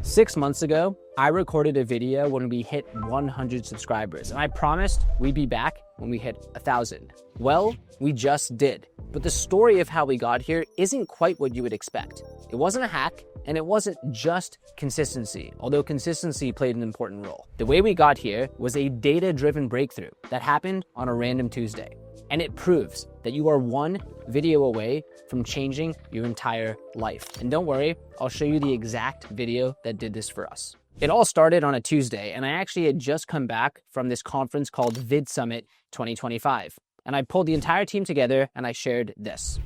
6 months ago, I recorded a video when we hit 100 subscribers, and I promised we'd be back when we hit 1,000. Well, we just did. But the story of how we got here isn't quite what you would expect. It wasn't a hack, and it wasn't just consistency, although consistency played an important role. The way we got here was a data-driven breakthrough that happened on a random Tuesday. And it proves that you are one video away from changing your entire life. And don't worry, I'll show you the exact video that did this for us. It all started on a Tuesday, and I actually had just come back from this conference called Vid Summit 2025. And I pulled the entire team together and I shared this.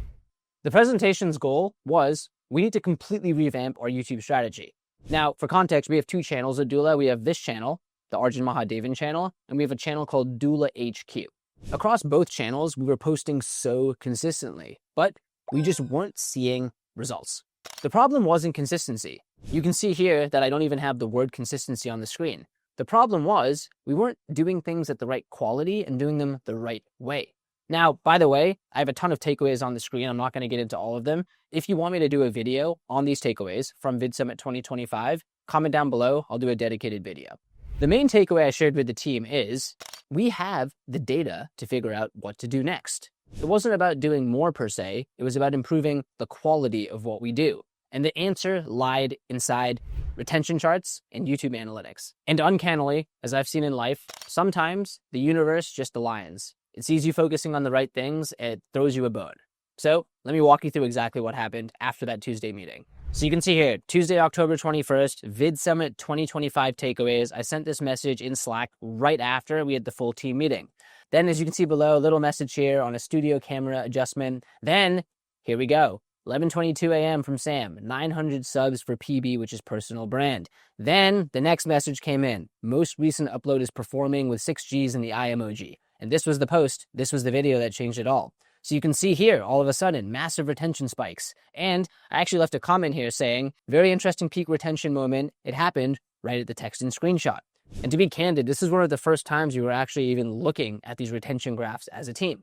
The presentation's goal was, we need to completely revamp our YouTube strategy. Now, for context, we have two channels at Doula. We have this channel, the Arjun Mahadevan channel, and we have a channel called Doula HQ. Across both channels, we were posting so consistently, but we just weren't seeing results. The problem wasn't consistency. You can see here that I don't even have the word consistency on the screen. The problem was we weren't doing things at the right quality and doing them the right way. Now, by the way, I have a ton of takeaways on the screen. I'm not going to get into all of them. If you want me to do a video on these takeaways from Vid Summit 2025, comment down below. I'll do a dedicated video. The main takeaway I shared with the team is we have the data to figure out what to do next. It wasn't about doing more per se. It was about improving the quality of what we do. And the answer lied inside retention charts and YouTube analytics. And uncannily, as I've seen in life, sometimes the universe just aligns. It sees you focusing on the right things, it throws you a bone. So let me walk you through exactly what happened after that Tuesday meeting. So you can see here, Tuesday, October 21st, Vid Summit 2025 takeaways. I sent this message in Slack right after we had the full team meeting. Then, as you can see below, a little message here on a studio camera adjustment. Then, here we go. 11:22 a.m. from Sam, 900 subs for PB, which is personal brand. Then, the next message came in. Most recent upload is performing with 6 Gs in the eye emoji. And this was the post. This was the video that changed it all. So you can see here, all of a sudden, massive retention spikes. And I actually left a comment here saying, very interesting peak retention moment. It happened right at the text and screenshot. And to be candid, this is one of the first times we were actually even looking at these retention graphs as a team.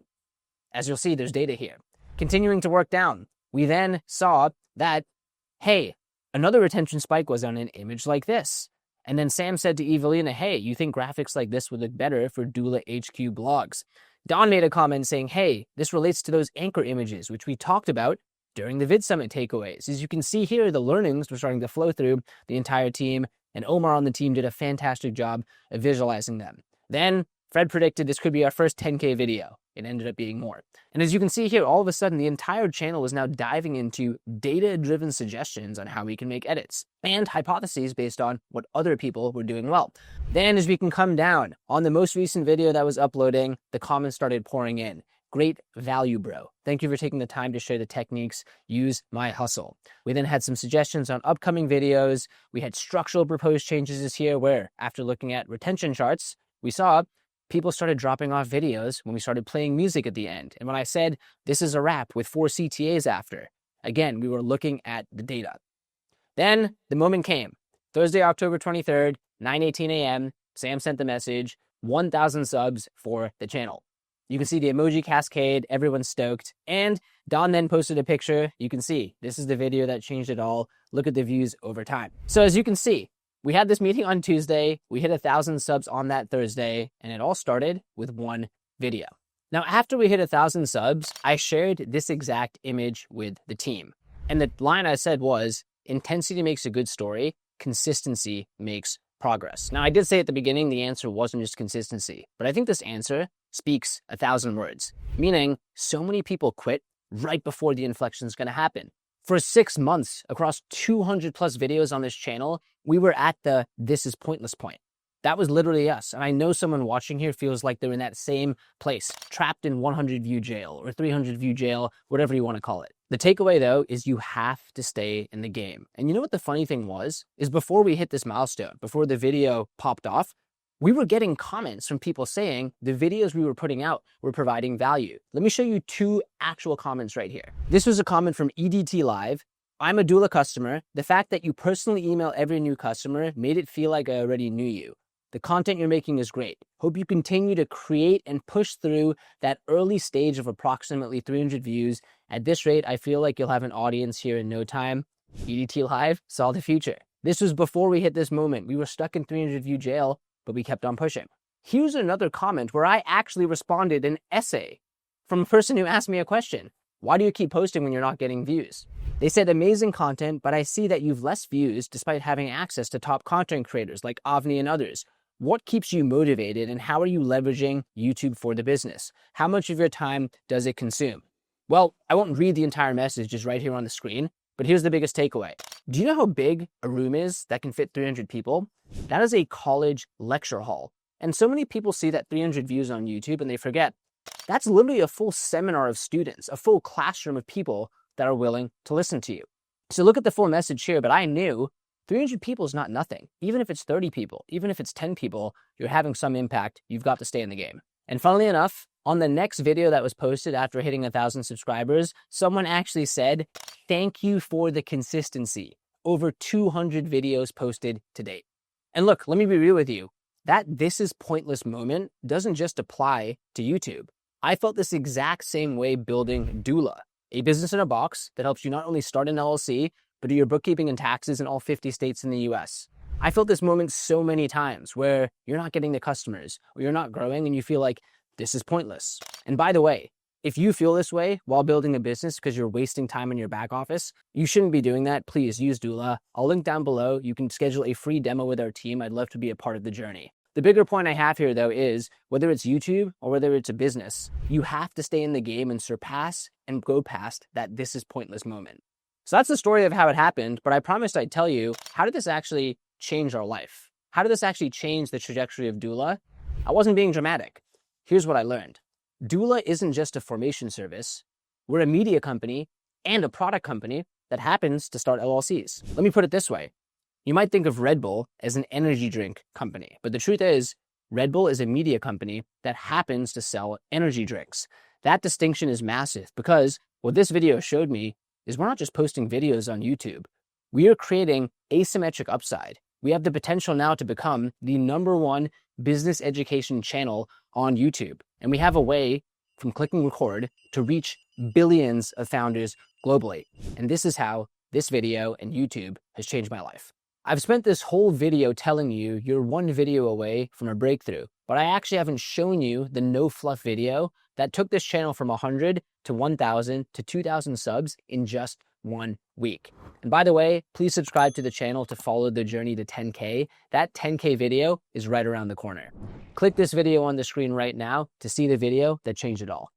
As you'll see, there's data here. Continuing to work down, we then saw that, hey, another retention spike was on an image like this. And then Sam said to Evelina, hey, you think graphics like this would look better for Doula HQ blogs? Don made a comment saying, hey, this relates to those anchor images, which we talked about during the Vid Summit takeaways. As you can see here, the learnings were starting to flow through the entire team, and Omar on the team did a fantastic job of visualizing them. Then Fred predicted this could be our first 10K video. It ended up being more. And as you can see here, all of a sudden, the entire channel is now diving into data-driven suggestions on how we can make edits and hypotheses based on what other people were doing well. Then as we can come down, on the most recent video that was uploading, the comments started pouring in. Great value, bro. Thank you for taking the time to share the techniques. Use my hustle. We then had some suggestions on upcoming videos. We had structural proposed changes here where, after looking at retention charts, we saw people started dropping off videos when we started playing music at the end. And when I said, this is a wrap with 4 CTAs after, again, we were looking at the data. Then the moment came. Thursday, October 23rd, 9:18 a.m., Sam sent the message, 1,000 subs for the channel. You can see the emoji cascade, everyone's stoked. And Don then posted a picture. You can see, this is the video that changed it all. Look at the views over time. So as you can see, we had this meeting on Tuesday, we hit 1,000 subs on that Thursday, and it all started with one video. Now, after we hit 1,000 subs, I shared this exact image with the team. And the line I said was, intensity makes a good story, consistency makes progress. Now, I did say at the beginning, the answer wasn't just consistency, but I think this answer speaks 1,000 words, meaning so many people quit right before the inflection is going to happen. For 6 months, across 200 plus videos on this channel, we were at the this is pointless point. That was literally us. And I know someone watching here feels like they're in that same place, trapped in 100 view jail or 300 view jail, whatever you want to call it. The takeaway though, is you have to stay in the game. And you know what the funny thing was? Is before we hit this milestone, before the video popped off, we were getting comments from people saying the videos we were putting out were providing value. Let me show you 2 actual comments right here. This was a comment from EDT Live. I'm a Doula customer. The fact that you personally email every new customer made it feel like I already knew you. The content you're making is great. Hope you continue to create and push through that early stage of approximately 300 views. At this rate, I feel like you'll have an audience here in no time. EDT Live saw the future. This was before we hit this moment. We were stuck in 300 view jail, but we kept on pushing. Here's another comment where I actually responded an essay from a person who asked me a question. Why do you keep posting when you're not getting views? They said, amazing content, but I see that you've less views despite having access to top content creators like Avni and others. What keeps you motivated and how are you leveraging YouTube for the business? How much of your time does it consume? Well, I won't read the entire message just right here on the screen, but here's the biggest takeaway. Do you know how big a room is that can fit 300 people? That is a college lecture hall. And so many people see that 300 views on YouTube and they forget that's literally a full seminar of students, a full classroom of people that are willing to listen to you. So look at the full message here, but I knew 300 people is not nothing. Even if it's 30 people, even if it's 10 people, you're having some impact. You've got to stay in the game. And funnily enough, on the next video that was posted after hitting 1,000 subscribers, someone actually said, thank you for the consistency. Over 200 videos posted to date. And look, let me be real with you. That this is pointless moment doesn't just apply to YouTube. I felt this exact same way building Doula, a business in a box that helps you not only start an LLC, but do your bookkeeping and taxes in all 50 states in the US. I felt this moment so many times where you're not getting the customers or you're not growing and you feel like this is pointless. And by the way, if you feel this way while building a business because you're wasting time in your back office, you shouldn't be doing that. Please use Doula. I'll link down below. You can schedule a free demo with our team. I'd love to be a part of the journey. The bigger point I have here, though, is whether it's YouTube or whether it's a business, you have to stay in the game and surpass and go past that this is pointless moment. So that's the story of how it happened, but I promised I'd tell you, how did this actually change our life? How did this actually change the trajectory of Doula? I wasn't being dramatic. Here's what I learned. Doula isn't just a formation service. We're a media company and a product company that happens to start LLCs. Let me put it this way. You might think of Red Bull as an energy drink company, but the truth is, Red Bull is a media company that happens to sell energy drinks. That distinction is massive because what this video showed me is we're not just posting videos on YouTube. We are creating asymmetric upside. We have the potential now to become the #1 business education channel on YouTube. And we have a way from clicking record to reach billions of founders globally. And this is how this video and YouTube has changed my life. I've spent this whole video telling you you're one video away from a breakthrough, but I actually haven't shown you the no fluff video that took this channel from 100 to 1,000 to 2,000 subs in just 1 week. And by the way, please subscribe to the channel to follow the journey to 10K. That 10K video is right around the corner. Click this video on the screen right now to see the video that changed it all.